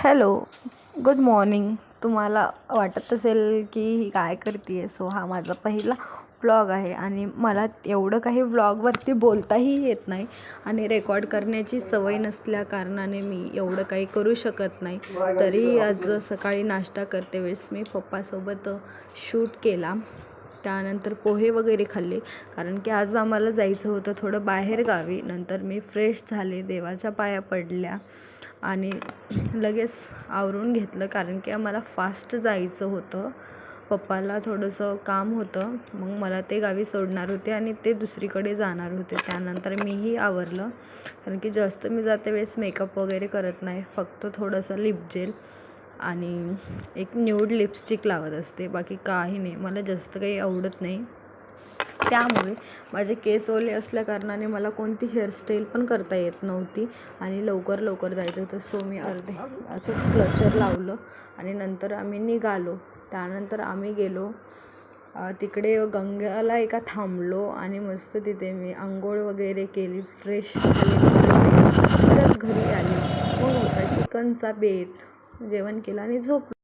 Hello, good morning. तुम्हाला वाटत असेल की ही काय करते आहे. सो हा माझा पहिला व्लॉग आहे आणि मला एवढं काही व्लॉगवरती बोलताही येत नाही आणि रेकॉर्ड करण्याची सवय नसल्या कारणाने मी एवढं काही करू शकत नाही. तरी आज सकाळी नाश्ता करते वेळेस मी पप्पासोबत शूट केला. त्यानंतर पोहे वगैरे खाल्ले, कारण की आज आम्हाला जायचं होतं थोडं बाहेर गावी. नंतर मी फ्रेश झाले, देवाच्या पाया पडल्या आणि लगेच आवरून घेतलं, कारण की आम्हाला फास्ट जायचं होतं. पप्पाला थोडंसं काम होतं, मग मला ते गावी सोडणार होते आणि ते दुसरीकडे जाणार होते. त्यानंतर मीही आवरलं, कारण की जास्त मी जाते वेळेस मेकअप वगैरे करत नाही. फक्त थोडंसं लिप जेल आणि एक न्यूड लिपस्टिक लावत असते, बाकी काही नाही. मला जास्त काही आवडत नाही. त्यामुळे माझे केस ओले असल्या कारणाने मला कोणती हेअरस्टाईल पण करता येत नव्हती आणि लवकर जायचं होतं. सो मी अर्धे असंच क्लचर लावलं आणि नंतर आम्ही निघालो. त्यानंतर आम्ही गेलो तिकडे गंगाला एका थांबलो आणि मस्त तिथे मी आंघोळ वगैरे केली, फ्रेश झाले. परत घरी आले. मग होता चिकनचा बेत, जेवण केलं आणि झोपलो.